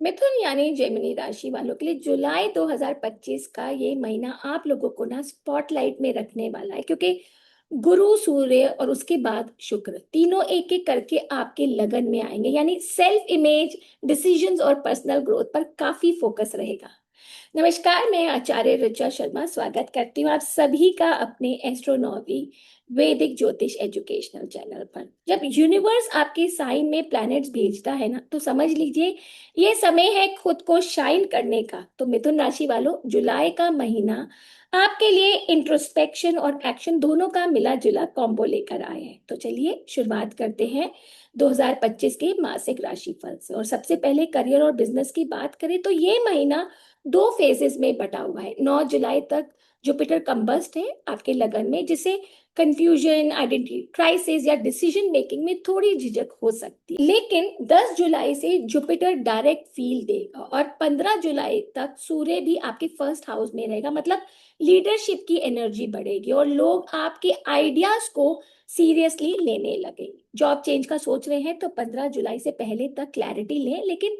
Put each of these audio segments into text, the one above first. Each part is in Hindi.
मिथुन यानी जेमिनी राशि वालों के लिए जुलाई 2025 का ये महीना आप लोगों को ना स्पॉटलाइट में रखने वाला है, क्योंकि गुरु, सूर्य और उसके बाद शुक्र तीनों एक एक करके आपके लगन में आएंगे। यानी सेल्फ इमेज, डिसीजंस और पर्सनल ग्रोथ पर काफी फोकस रहेगा। नमस्कार, मैं आचार्य ऋचा शर्मा स्वागत करती हूँ आप सभी का अपने एस्ट्रोनॉमी वैदिक ज्योतिष एजुकेशनल चैनल पर। जब यूनिवर्स आपके साइन में प्लैनेट्स भेजता है ना, तो समझ लीजिए ये समय है खुद को शाइन करने का। तो मिथुन राशि वालों, जुलाई का महीना आपके लिए इंट्रोस्पेक्शन और एक्शन दोनों का मिला जुला कॉम्बो लेकर आए हैं। तो चलिए शुरुआत करते हैं 2025 के मासिक राशिफल से। और सबसे पहले करियर और बिजनेस की बात करें तो ये महीना दो फेजेस में बटा हुआ है। 9 जुलाई तक जुपिटर कंबस्ट है आपके लगन में, जिसे कंफ्यूजन, आइडेंटिटी क्राइसिस या डिसीजन मेकिंग में थोड़ी झिझक हो सकती है। लेकिन 10 जुलाई से जुपिटर डायरेक्ट फील देगा और 15 जुलाई तक सूर्य भी आपके फर्स्ट हाउस में रहेगा। मतलब लीडरशिप की एनर्जी बढ़ेगी और लोग आपके आइडियाज को सीरियसली लेने लगेंगे। जॉब चेंज का सोच रहे हैं तो 15 जुलाई से पहले तक क्लैरिटी लें, लेकिन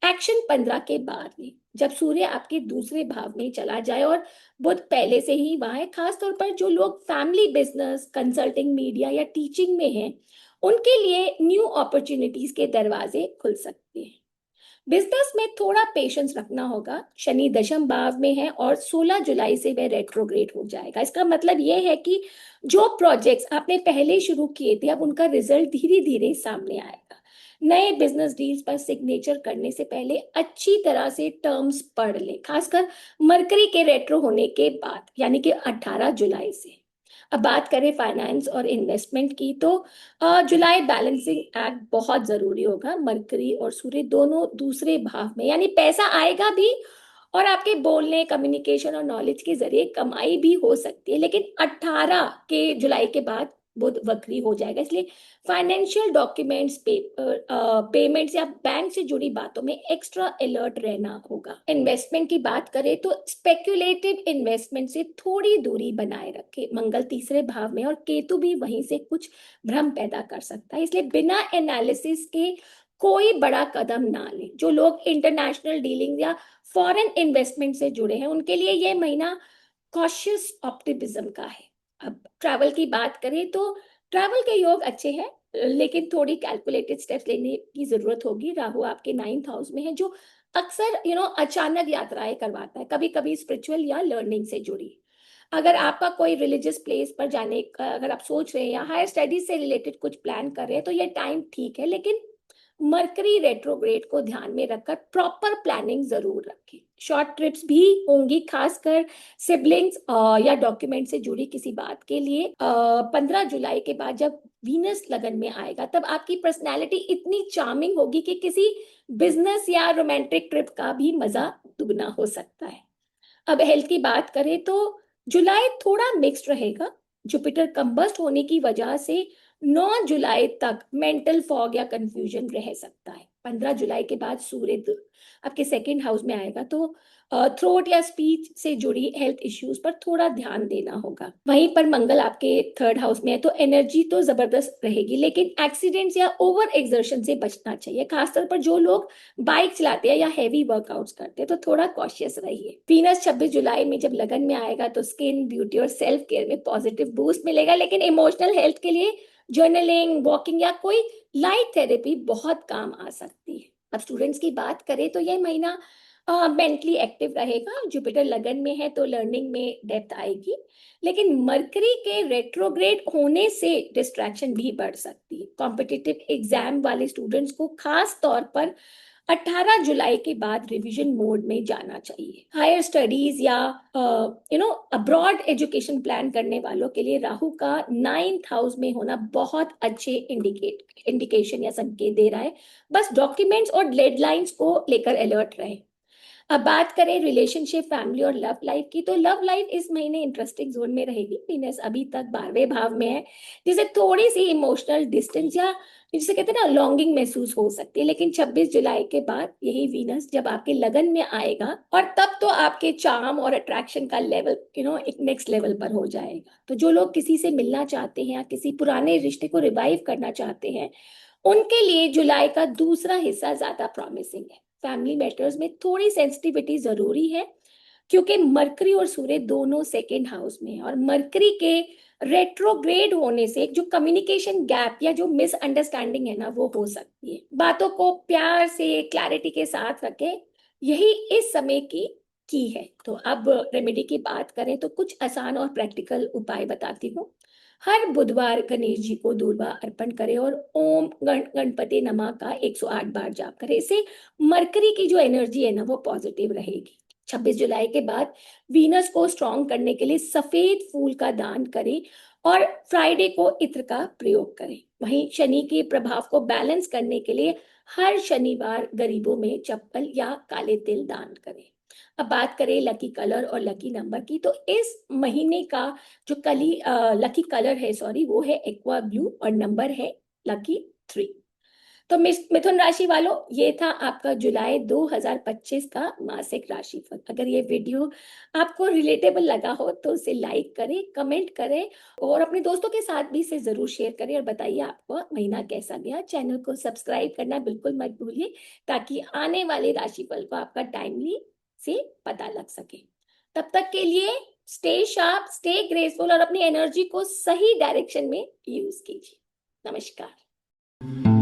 एक्शन 15 के बाद में, जब सूर्य आपके दूसरे भाव में चला जाए और बुध पहले से ही वहां है। खासतौर पर जो लोग फैमिली बिजनेस, कंसल्टिंग, मीडिया या टीचिंग में हैं, उनके लिए न्यू अपॉर्चुनिटीज के दरवाजे खुल सकते हैं। बिजनेस में थोड़ा पेशेंस रखना होगा। शनि दशम भाव में है और 16 जुलाई से वह रेट्रोग्रेड हो जाएगा। इसका मतलब यह है कि जो प्रोजेक्ट्स आपने पहले शुरू किए थे, अब उनका रिजल्ट धीरे धीरे सामने आएगा। नए बिजनेस डील्स पर सिग्नेचर करने से पहले अच्छी तरह से टर्म्स पढ़ लें, खासकर मरकरी के रेट्रो होने के बाद, यानी कि 18 जुलाई से। अब बात करें फाइनेंस और इन्वेस्टमेंट की, तो जुलाई बैलेंसिंग एक्ट बहुत जरूरी होगा। मरकरी और सूर्य दोनों दूसरे भाव में, यानी पैसा आएगा भी और आपके बोलने, कम्युनिकेशन और नॉलेज के जरिए कमाई भी हो सकती है। लेकिन 18 के जुलाई के बाद बुध वक्री हो जाएगा, इसलिए फाइनेंशियल डॉक्यूमेंट्स, पेमेंट्स या बैंक से जुड़ी बातों में एक्स्ट्रा अलर्ट रहना होगा। इन्वेस्टमेंट की बात करें तो स्पेक्युलेटिव इन्वेस्टमेंट से थोड़ी दूरी बनाए रखें। मंगल तीसरे भाव में और केतु भी वहीं से कुछ भ्रम पैदा कर सकता है, इसलिए बिना एनालिसिस के कोई बड़ा कदम ना लें। जो लोग इंटरनेशनल डीलिंग या फॉरेन इन्वेस्टमेंट से जुड़े हैं, उनके लिए यह महीना कॉशियस ऑप्टिमिज्म का है। अब ट्रैवल की बात करें तो ट्रैवल के योग अच्छे हैं, लेकिन थोड़ी कैलकुलेटेड स्टेप्स लेने की जरूरत होगी। राहु आपके 9th हाउस में है, जो अक्सर अचानक यात्राएं करवाता है, कभी कभी स्पिरिचुअल या लर्निंग से जुड़ी। अगर आपका कोई रिलीजियस प्लेस पर जाने का अगर आप सोच रहे हैं या हायर स्टडीज से रिलेटेड कुछ प्लान कर रहे हैं, तो ये टाइम ठीक है। लेकिन मरकरी रेट्रोग्रेड को ध्यान में रखकर प्रॉपर प्लानिंग जरूर रखें। शॉर्ट ट्रिप्स भी होंगी, खासकर सिबलिंग्स या डॉक्यूमेंट से जुड़ी किसी बात के लिए। 15 जुलाई के बाद जब वीनस लगन में आएगा, तब आपकी पर्सनैलिटी इतनी चार्मिंग होगी कि किसी बिजनेस या रोमांटिक ट्रिप का भी मजा दुगना हो सकता है। अब हेल्थ की बात करें तो जुलाई थोड़ा मिक्स्ड रहेगा। जुपिटर कंबस्ट होने की वजह से 9 जुलाई तक मेंटल फॉग या कंफ्यूजन रह सकता है। 15 जुलाई के बाद सूर्य आपके सेकंड हाउस में आएगा, तो थ्रोट या स्पीच से जुड़ी हेल्थ इश्यूज पर थोड़ा ध्यान देना होगा। वहीं पर मंगल आपके थर्ड हाउस में है, तो एनर्जी तो जबरदस्त रहेगी, लेकिन एक्सीडेंट्स या ओवर एक्सर्शन से बचना चाहिए। खासतौर पर जो लोग बाइक चलाते हैं या हैवी वर्कआउट्स करते हैं, तो थोड़ा कॉशियस रहिए। वीनस 26 जुलाई में जब लगन में आएगा, तो स्किन, ब्यूटी और सेल्फ केयर में पॉजिटिव बूस्ट मिलेगा। लेकिन इमोशनल हेल्थ के लिए जर्नलिंग, वॉकिंग या कोई लाइट थेरेपी बहुत काम आ सकती है। अब स्टूडेंट्स की बात करें तो यह महीना मेंटली एक्टिव रहेगा। जुपिटर लगन में है तो लर्निंग में डेप्थ आएगी, लेकिन मरकरी के रेट्रोग्रेड होने से डिस्ट्रैक्शन भी बढ़ सकती है। कॉम्पिटिटिव एग्जाम वाले स्टूडेंट्स को खास तौर पर 18 जुलाई के बाद रिवीजन मोड में जाना चाहिए। हायर स्टडीज या अब्रॉड एजुकेशन प्लान करने वालों के लिए राहु का 9th हाउस में होना बहुत अच्छे इंडिकेशन या संकेत दे रहा है। बस डॉक्यूमेंट्स और डेडलाइंस को लेकर अलर्ट रहे। अब बात करें रिलेशनशिप, फैमिली और लव लाइफ की, तो लव लाइफ इस महीने इंटरेस्टिंग जोन में रहेगी। वीनस अभी तक 12वें भाव में है, जिसे थोड़ी सी इमोशनल डिस्टेंस या जिसे कहते हैं ना लॉन्गिंग महसूस हो सकती है। लेकिन 26 जुलाई के बाद यही वीनस जब आपके लगन में आएगा, और तब तो आपके चार्म और अट्रैक्शन का लेवल एक नेक्स्ट लेवल पर हो जाएगा। तो जो लोग किसी से मिलना चाहते हैं या किसी पुराने रिश्ते को रिवाइव करना चाहते हैं, उनके लिए जुलाई का दूसरा हिस्सा ज्यादा प्रॉमिसिंग है। फैमिली मैटर्स में थोड़ी सेंसिटिविटी जरूरी है, क्योंकि मरकरी और सूर्य दोनों सेकेंड हाउस में है, और मरकरी के रेट्रोग्रेड होने से जो कम्युनिकेशन गैप या जो मिसअंडरस्टैंडिंग है ना, वो हो सकती है। बातों को प्यार से क्लैरिटी के साथ रखें, यही इस समय की है। तो अब रेमेडी की बात करें तो कुछ आसान और प्रैक्टिकल उपाय बताती हूँ। हर बुधवार गणेश जी को दूर्वा अर्पण करें और ओम गणपति नमः का 108 बार जाप करें। इससे मरकरी की जो एनर्जी है ना, वो पॉजिटिव रहेगी। 26 जुलाई के बाद वीनस को स्ट्रॉन्ग करने के लिए सफेद फूल का दान करें और फ्राइडे को इत्र का प्रयोग करें। वहीं शनि के प्रभाव को बैलेंस करने के लिए हर शनिवार गरीबों में चप्पल या काले तिल दान करें। अब बात करें लकी कलर और लकी नंबर की, तो इस महीने का जो लकी कलर है, सॉरी, वो है एक्वा ब्लू और नंबर है लकी 3। तो मिथुन राशि वालों, ये था आपका जुलाई 2025 का मासिक राशिफल। अगर ये वीडियो आपको रिलेटेबल लगा हो तो उसे लाइक करें, कमेंट करें और अपने दोस्तों के साथ भी इसे जरूर शेयर करें और बताइए आपको महीना कैसा गया। चैनल को सब्सक्राइब करना बिल्कुल मत भूलिए, ताकि आने वाले राशिफल को आपका टाइमली से पता लग सके। तब तक के लिए स्टे शार्प, स्टे ग्रेसफुल और अपनी एनर्जी को सही डायरेक्शन में यूज कीजिए। नमस्कार।